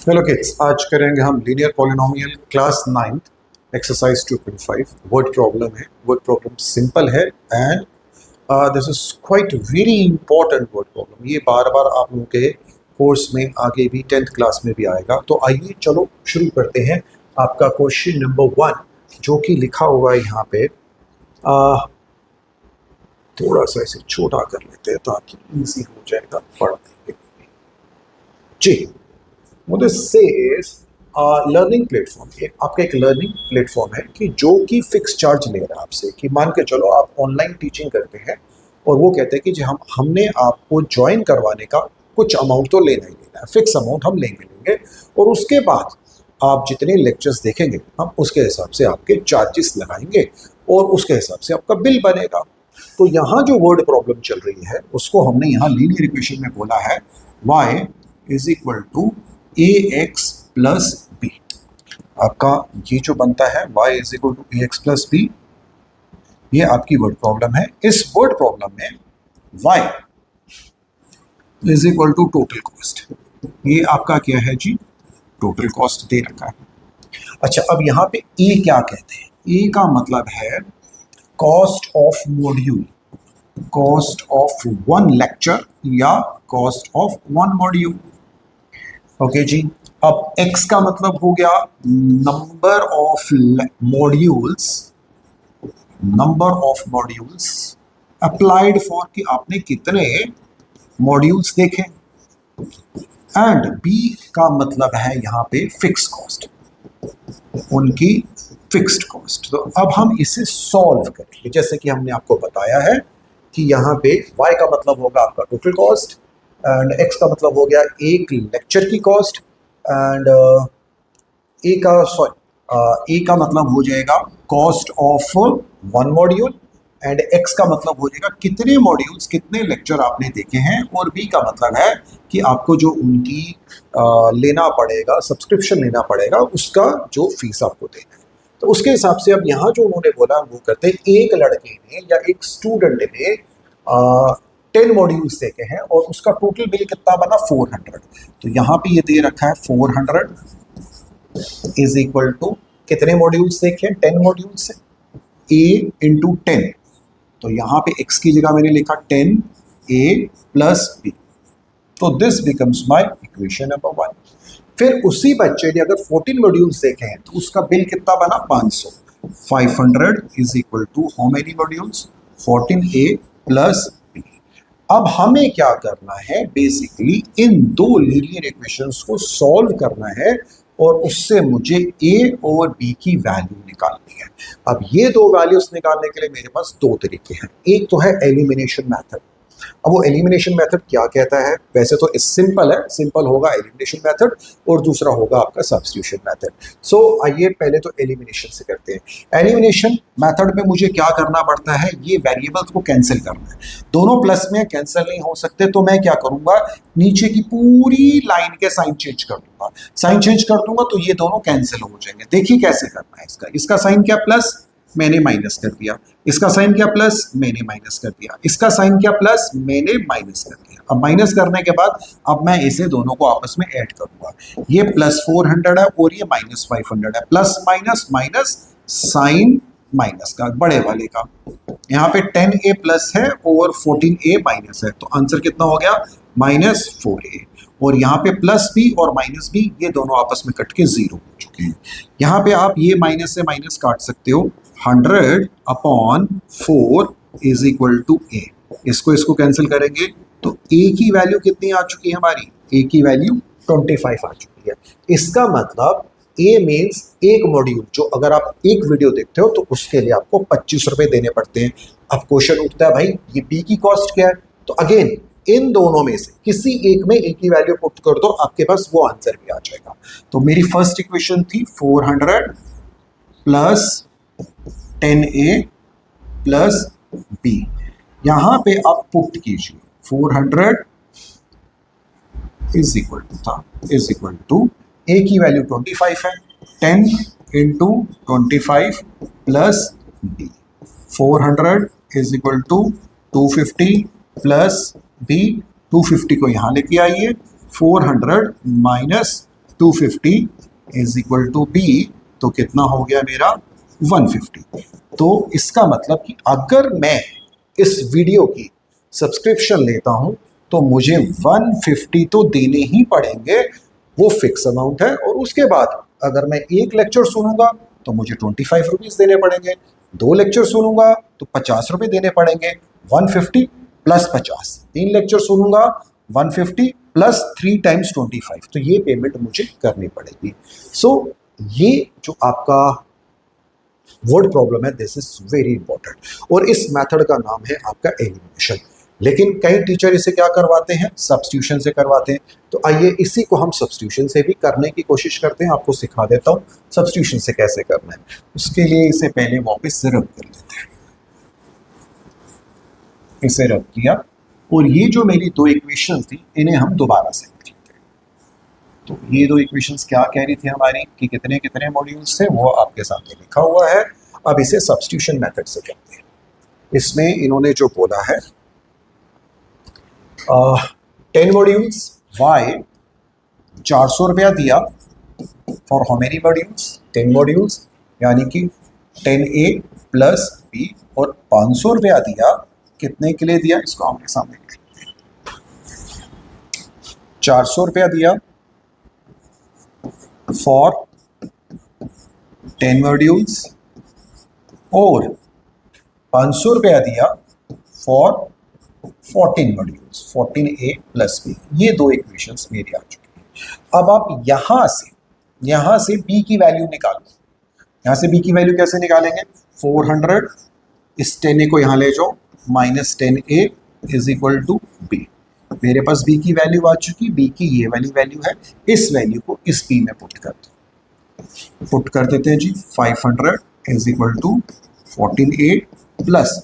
Hello kids, आज करेंगे हम linear polynomial class 9th exercise 2.5 word problem है। वर्ड प्रॉब्लम सिंपल है and this is quite very important word problem. ये बार बार आप लोगों के कोर्स में आगे भी 10th क्लास में भी आएगा। तो आइए चलो शुरू करते हैं आपका क्वेश्चन नंबर 1 जो कि लिखा हुआ है यहाँ पे। थोड़ा सा इसे छोटा कर लेते हैं ताकि इजी हो जाएगा पढ़ने के लिए। जी, मुझे सेज लर्निंग प्लेटफॉर्म, आपका एक लर्निंग प्लेटफॉर्म है कि जो कि फिक्स चार्ज ले रहा है आपसे। कि मान के चलो आप ऑनलाइन टीचिंग करते हैं और वो कहते हैं कि जी हमने आपको ज्वाइन करवाने का कुछ अमाउंट तो लेना ही लेना है, फिक्स अमाउंट हम लेंगे और उसके बाद आप जितने लेक्चर्स देखेंगे हम उसके हिसाब से आपके चार्जेस लगाएंगे और उसके हिसाब से आपका बिल बनेगा। तो यहाँ जो वर्ड प्रॉब्लम चल रही है उसको हमने यहाँ लीनियर इक्वेशन में बोला है y is equal to a x plus b. आपका ये जो बनता है y is equal to a x plus b, ये आपकी वर्ड प्रॉब्लम है। इस वर्ड प्रॉब्लम में y is equal to total cost, ये आपका क्या है जी, टोटल कॉस्ट दे रखा है। अच्छा, अब यहाँ पे ए क्या कहते हैं? ए का मतलब है cost of module, cost of one lecture या cost of one module. Okay जी, अब x का मतलब हो गया number of modules, number of modules applied for कि आपने कितने मॉड्यूल्स देखे। एंड b का मतलब है यहाँ पे फिक्स कॉस्ट, उनकी फिक्स्ड कॉस्ट। तो अब हम इसे सॉल्व करेंगे जैसे कि हमने आपको बताया है कि यहाँ पे y का मतलब होगा आपका टोटल कॉस्ट एंड x का मतलब हो गया एक लेक्चर की कॉस्ट एंड ए का मतलब हो जाएगा cost of one module and x का मतलब हो जाएगा कितने मॉड्यूल्स कितने लेक्चर आपने देखे हैं और b का मतलब है कि आपको जो उनकी लेना पड़ेगा, सब्सक्रिप्शन लेना पड़ेगा, उसका जो फीस आपको देना है। तो उसके हिसाब से अब यहाँ जो उन्होंने बोला वो करते हैं, एक लड़के ने या एक स्टूडेंट ने 10 मॉड्यूल्स देखे हैं और उसका टोटल बिल कितना बना 400। तो यहाँ पे ये दे रखा है 400 इज इक्वल टू कितने मॉड्यूल्स देखे, 10 मॉड्यूल्स से a इंटू 10। तो यहाँ पे x की जगह मैंने लिखा 10a प्लस b। तो this becomes my equation number 1। फिर उसी बच्चे ने अगर 14 मॉड्यूल्स देखे हैं तो उसका बिल कितना बना 500। 500 is equal to how many modules, 14a plus b। अब हमें क्या करना है, बेसिकली इन दो लीनियर इक्वेशंस को सॉल्व करना है और उससे मुझे a और b की वैल्यू निकालनी है। अब ये दो वैल्यूज निकालने के लिए मेरे पास दो तरीके हैं। एक तो है एलिमिनेशन मेथड। अब वो एलिमिनेशन मेथड क्या कहता है, वैसे तो सिंपल है, सिंपल होगा एलिमिनेशन मेथड और दूसरा होगा आपका सब्स्टिट्यूशन मेथड। सो आइए पहले तो एलिमिनेशन से करते हैं। एलिमिनेशन मेथड में मुझे क्या करना पड़ता है, ये वेरिएबल्स को कैंसिल करना है। दोनों प्लस में कैंसिल नहीं हो सकते तो मैं क्या करूंगा, नीचे की पूरी लाइन के साइन चेंज कर दूंगा। साइन चेंज कर दूंगा तो ये दोनों कैंसिल हो जाएंगे। देखिए कैसे करना है। इसका साइन क्या प्लस, मैंने माइनस कर दिया। इसका साइन क्या प्लस, मैंने माइनस कर दिया। इसका साइन क्या प्लस, मैंने माइनस कर दिया। अब माइनस करने के बाद अब मैं इसे दोनों को आपस में ऐड करूंगा। ये प्लस 400 है और ये माइनस 500 है। Plus minus minus sign minus का बड़े वाले का। यहाँ पे 10a प्लस है और 14a माइनस है, तो आंसर कितना हो गया माइनस 4a। और यहाँ पे प्लस b और माइनस b ये दोनों आपस में कट के 0 हो चुके हैं। यहाँ पे आप ये माइनस से माइनस काट सकते हो। 100 upon 4 is equal to a। इसको कैंसिल करेंगे तो a की वैल्यू कितनी आ चुकी है हमारी, a की वैल्यू 25 आ चुकी है। इसका मतलब a मीन्स एक मॉड्यूल, जो अगर आप एक वीडियो देखते हो तो उसके लिए आपको 25 रुपए देने पड़ते हैं। अब क्वेश्चन उठता है भाई ये b की कॉस्ट क्या है, तो अगेन इन दोनों में से किसी एक में a की वैल्यू पुट कर दो, आपके पास वो आंसर भी आ जाएगा। तो मेरी फर्स्ट इक्वेशन थी 400 प्लस 10a प्लस b। यहां पे आप पुट कीजिए 400 इज इक्वल टू a की वैल्यू 25 है, 10 into 25 plus b। 400 is equal to 250 plus b। 250 को यहां लेके आइए, 400 minus 250 is equal to B, तो कितना हो गया मेरा 150। तो इसका मतलब कि अगर मैं इस वीडियो की सब्सक्रिप्शन लेता हूं तो मुझे 150 तो देने ही पड़ेंगे, वो फिक्स अमाउंट है। और उसके बाद अगर मैं एक लेक्चर सुनूंगा तो मुझे 25 रुपीज़ देने पड़ेंगे, 2 लेक्चर सुनूंगा तो 50 रुपये देने पड़ेंगे, 150 प्लस 50, 3 लेक्चर सुनूंगा 150 प्लस 3 टाइम्स 25, तो ये पेमेंट मुझे करनी पड़ेगी। सो ये जो आपका वर्ड प्रॉब्लम है, दिस इज वेरी इंपॉर्टेंट, और इस मेथड का नाम है आपका एलिमिनेशन। लेकिन कई टीचर इसे क्या करवाते हैं, सब्स्टिट्यूशन से करवाते हैं। तो आइए इसी को हम सब्स्टिट्यूशन से भी करने की कोशिश करते हैं। आपको सिखा देता हूँ सब्स्टिट्यूशन से कैसे करना है। उसके लिए इसे पहले वापस से रब कर लेते हैं, इसे रब किया, और ये जो मेरी 2 इक्वेशन थी इन्हें हम दोबारा से लिख लेते हैं। तो ये 2 इक्वेशंस क्या कह रही थी हमारी कि कितने कितने मॉड्यूल्स थे, वो आपके सामने लिखा हुआ है। अब इसे सब्स्टिट्यूशन मेथड से करते हैं। इसमें इन्होंने जो बोला है 10 मॉड्यूल्स, वाई 400 रुपया दिया for how many modules, 10 modules, यानी कि 10A प्लस B, और 500 रुपया दिया कितने के लिए दिया, इसको आमने सामने लिख लेते हैं। 400 रुपया दिया फॉर 10 मॉड्यूल्स और 500 रुपया दिया for 14 modules, 14A plus B। ये 2 इक्वेशंस मेरी आ चुकी हैं। अब आप यहां से B की वैल्यू निकालो। यहां से B की वैल्यू कैसे निकालेंगे, 400 इस 10A को यहां ले जाओ, minus 10A is equal to B। मेरे पास B की वैल्यू आ चुकी, B की ये वाली वैल्यू है, इस वैल्यू को इस B में पुट कर देते हैं जी। 500 is equal to 14A plus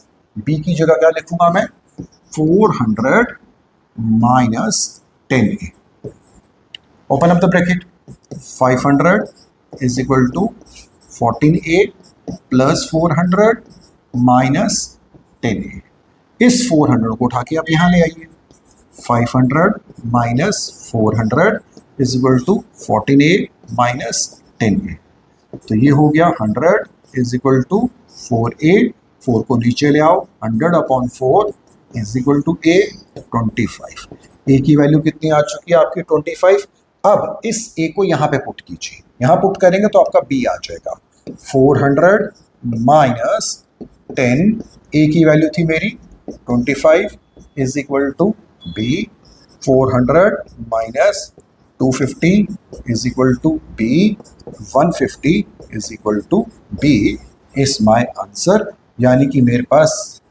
B की जगह क्या लिखूंगा मैं, 400 minus 10A, open up the bracket, 500 is equal to 14A plus 400 minus 10A। इस 400 को उठा के आप यहां ले आइए, 500 minus 400 is equal to 14A minus 10A। तो ये हो गया 100 इज इक्वल टू 4A, 4 को नीचे ले आओ, 100 upon 4 is equal to A 25। A की वैल्यू कितनी आ चुकी है आपकी 25। अब इस A को यहाँ पे पुट कीजिए, यहाँ पुट करेंगे तो आपका B आ जाएगा, 400 माइनस 10, A की वैल्यू थी मेरी 25 is equal to B, 400 minus 250 is equal to B, 150 is equal to B is my answer. यानी कि मेरे पास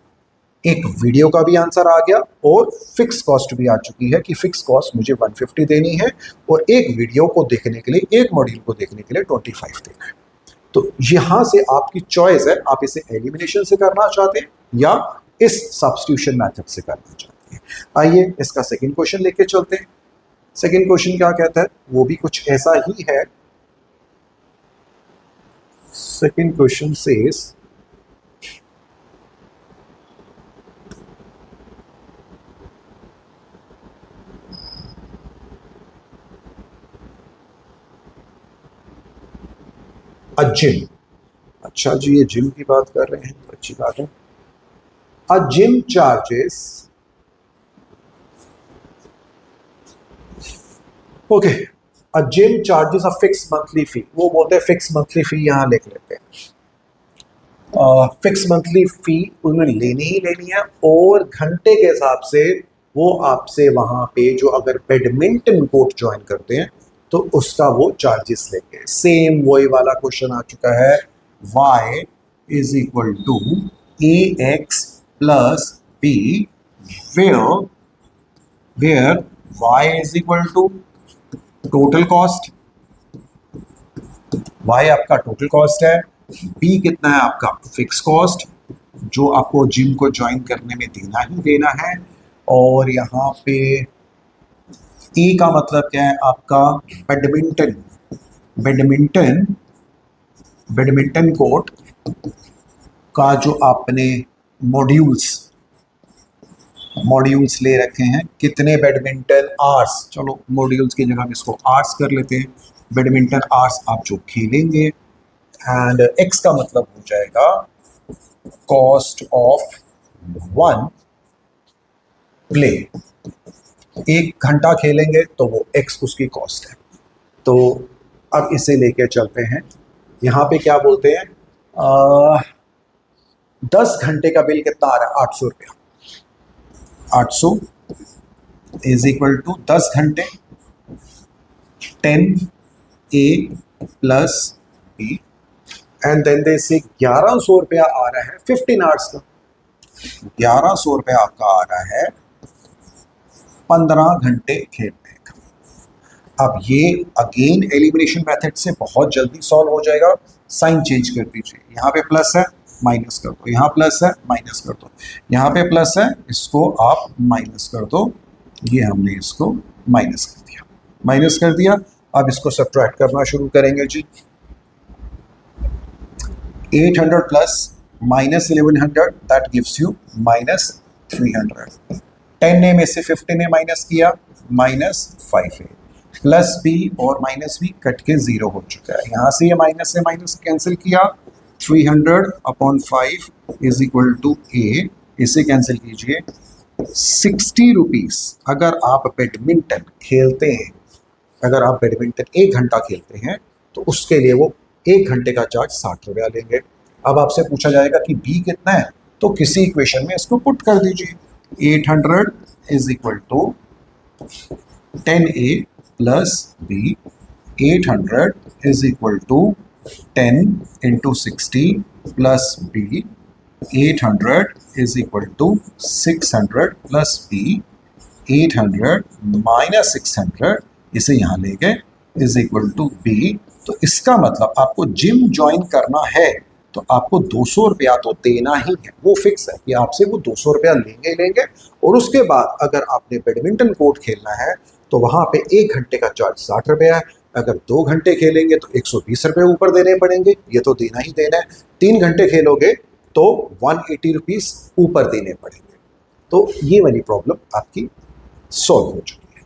एक वीडियो का भी आंसर आ गया और फिक्स कॉस्ट भी आ चुकी है कि फिक्स कॉस्ट मुझे 150 देनी है और एक वीडियो को देखने के लिए, एक मॉड्यूल को देखने के लिए 25 देना है। तो यहां से आपकी चॉइस है, आप इसे एलिमिनेशन से करना चाहते हैं या इस सब्स्टिट्यूशन मेथड से करना चाहते हैं। आइए इसका सेकंड क्वेश्चन लेके चलते हैं। सेकंड क्वेश्चन क्या कहता है, वो भी कुछ ऐसा ही है। Second question says a gym. अच्छा जी, ये जिम की बात कर रहे हैं, अच्छी बात है। Uh gym charges, okay, uh gym charges uh fix monthly fee. वो बोलते हैं फिक्स मंथली फी, यहां लिख लेते हैं। फिक्स मंथली फी उन्हें लेनी ही लेनी है और घंटे के हिसाब से वो आपसे वहां पे जो अगर बैडमिंटन कोर्ट ज्वाइन करते हैं तो उसका वो चार्जेस लेंगे। सेम वही वाला क्वेश्चन आ चुका है, y is equal to ax plus b, where y is equal to total cost, y आपका टोटल कॉस्ट है, b कितना है आपका फिक्स कॉस्ट जो आपको जिम को ज्वाइन करने में देना ही देना है, और यहाँ पे ए का मतलब क्या है आपका बैडमिंटन कोर्ट का जो आपने मॉड्यूल्स मॉड्यूल्स ले रखे हैं, कितने बैडमिंटन आवर्स, चलो मॉड्यूल्स की जगह हम इसको आवर्स कर लेते हैं, बैडमिंटन आवर्स आप जो खेलेंगे, एंड एक्स का मतलब हो जाएगा कॉस्ट ऑफ वन प्ले, 1 घंटा खेलेंगे तो वो एक्स उसकी कॉस्ट है। तो अब इसे लेके चलते हैं, यहाँ पे क्या बोलते हैं, 10 घंटे का बिल कितना आ रहा है, 800 रुपया। 800 इज इक्वल टू 10 घंटे 10A plus B, and then they say 1100 रुपया आ रहा है 15 आवर्स का। 1100 रुपया आपका आ रहा है 15 घंटे खेलने का। अब ये अगेन एलिमिनेशन मेथड से बहुत जल्दी सॉल्व हो जाएगा। साइन चेंज कर दीजिए, यहाँ पे प्लस है माइनस कर दो, यहाँ प्लस है माइनस कर दो, यहाँ पे प्लस है इसको आप माइनस कर दो, ये हमने इसको माइनस कर दिया, माइनस कर दिया। अब इसको सब्ट्रैक्ट करना शुरू करेंगे जी। 800 plus minus 1100 that gives you minus 300। 10A में से 15A माइनस किया माइनस 5A, प्लस B और माइनस B कट के 0 हो चुका है। यहाँ से ये माइनस से माइनस कैंसिल किया, 300 upon 5 is equal to A, इसे कैंसिल कीजिए। 60 रुपीज़ अगर आप बैडमिंटन खेलते हैं, अगर आप बैडमिंटन 1 घंटा खेलते हैं तो उसके लिए वो 1 घंटे का चार्ज 60 रुपया लेंगे। अब आपसे पूछा जाएगा कि B कितना है, तो किसी इक्वेशन में इसको पुट कर दीजिए। 800 is equal to 10A plus B, 800 is equal to 10 into 60 plus B, 800 is equal to 600 plus B, 800 minus 600 इसे यहाँ ले गए इज इक्वल टू B। तो इसका मतलब आपको जिम ज्वाइन करना है तो आपको 200 रुपया तो देना ही है, वो फिक्स है कि आपसे वो 200 रुपया लेंगे ही लेंगे। और उसके बाद अगर आपने बैडमिंटन कोर्ट खेलना है तो वहाँ पे 1 घंटे का चार्ज 60 रुपया है, अगर 2 घंटे खेलेंगे तो 120 रुपये ऊपर देने पड़ेंगे, ये तो देना ही देना है। 3 घंटे खेलोगे तो 180 रुपीज़ ऊपर देने पड़ेंगे। तो ये वाली प्रॉब्लम आपकी सॉल्व हो चुकी है।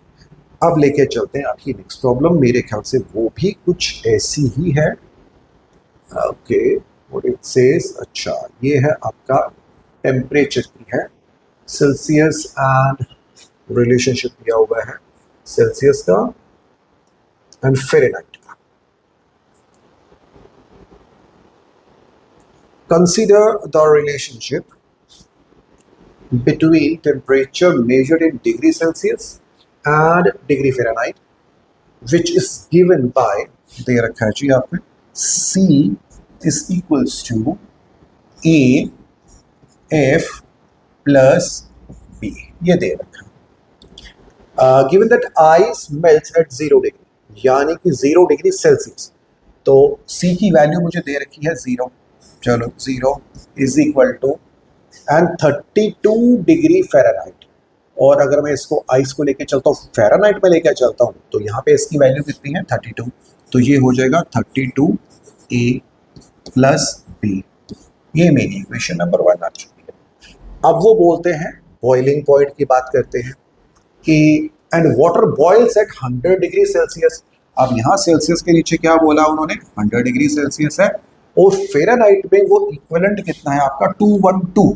अब लेके चलते हैं आपकी नेक्स्ट प्रॉब्लम, मेरे ख्याल से वो भी कुछ ऐसी ही है। ओके व्हाट इट सेज, अच्छा ये है आपका टेम्परेचर की है, सेल्सियस एंड रिलेशनशिप दिया हुआ है सेल्सियस का एंड फ़ारेनहाइट का। Consider the relationship between temperature measured in degree Celsius and degree Fahrenheit, which is given by, दे रखा है जी आपने, C is equals to A F plus B, ये दे रखा है। Given that ice melts at 0 degree, यानी कि 0 degree Celsius, तो C की वैल्यू मुझे दे रखी है 0, चलो 0 is equal to and 32 degree Fahrenheit. और अगर मैं इसको आइस को लेके चलता हूँ, फ़ारेनहाइट में लेके चलता हूँ, तो यहाँ पे इसकी वैल्यू कितनी है 32, तो ये हो जाएगा 32A प्लस B। ये मेरी इक्वेशन नंबर 1 आ चुकी है। अब वो बोलते हैं, बॉइलिंग पॉइंट की बात करते हैं कि and water boils at 100 degree Celsius. अब यहाँ सेल्सियस के नीचे क्या बोला उन्होंने, 100 डिग्री सेल्सियस है, और फ़ारेनहाइट में वो इक्विवेलेंट कितना है आपका 212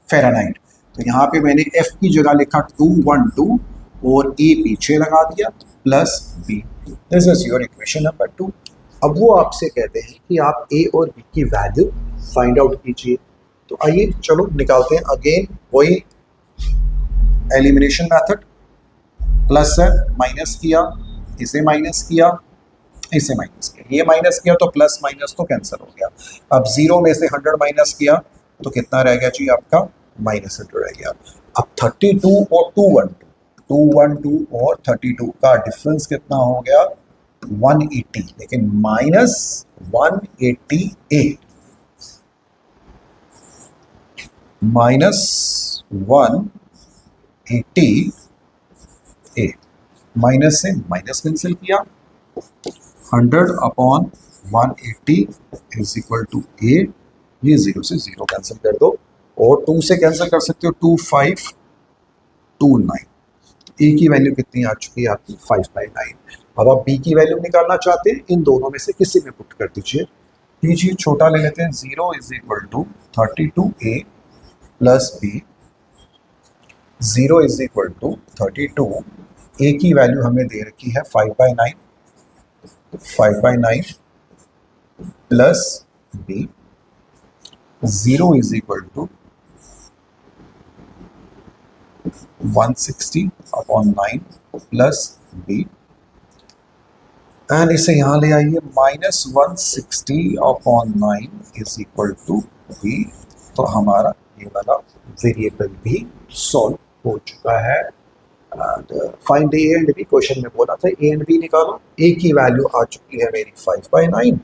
फ़ारेनहाइट। तो यहाँ पे मैंने F की जगह लिखा 212 और A पीछे लगा दिया plus B। This is your equation number 2। अब वो आपसे कहते हैं कि आप A और B की वैल्यू फाइंड आउट कीजिए। तो आइए चलो निकालते हैं। अगेन वही एलिमिनेशन मेथड, प्लस है माइनस किया, इसे माइनस किया, इसे माइनस किया, ये माइनस किया तो प्लस माइनस तो कैंसिल हो गया। अब 0 में से 100 माइनस किया तो कितना रह गया जी आपका -100 रह गया। अब 32 और 212 और 32 का डिफरेंस कितना हो गया 180, लेकिन -180A, -180A, माइनस से माइनस कैंसिल किया, 100 upon 180 is equal to A, ये 0 से 0 कैंसिल कर दो और 2 से कैंसिल कर सकते हो 2 5 29। ए की वैल्यू कितनी आ चुकी है आपकी 5/9। अब आप बी की वैल्यू निकालना चाहते हैं, इन दोनों में से किसी में पुट कर दीजिए। लीजिए छोटा ले लेते हैं, 0 is equal to 32a plus B, 0 is equal to 32। A की वैल्यू हमें दे रखी है 5/9, 5/9 plus B, 0 is equal to 160 upon 9 plus B, and इसे यहां ले आइए, -160 upon 9 is equal to B. तो हमारा ये वाला वेरिएबल भी सॉल्व हो चुका है। And find A and B, question में बोला था ए एंड बी निकालो। ए की वैल्यू आ चुकी है मेरी 5/9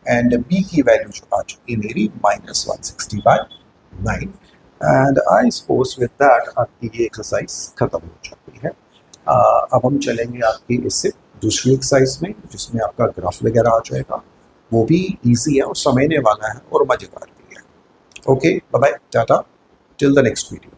एंड बी की वैल्यू जो आ चुकी है मेरी -160/9। And I suppose with that आपकी ये एक्सरसाइज खत्म हो जाती है। अब हम चलेंगे आपकी इससे दूसरी एक्सरसाइज में, जिसमें आपका ग्राफ वगैरह आ जाएगा। वो भी इजी है और समझने वाला है और मजेदार भी है। ओके, बाय बाय, टाटा, टिल द नेक्स्ट वीडियो।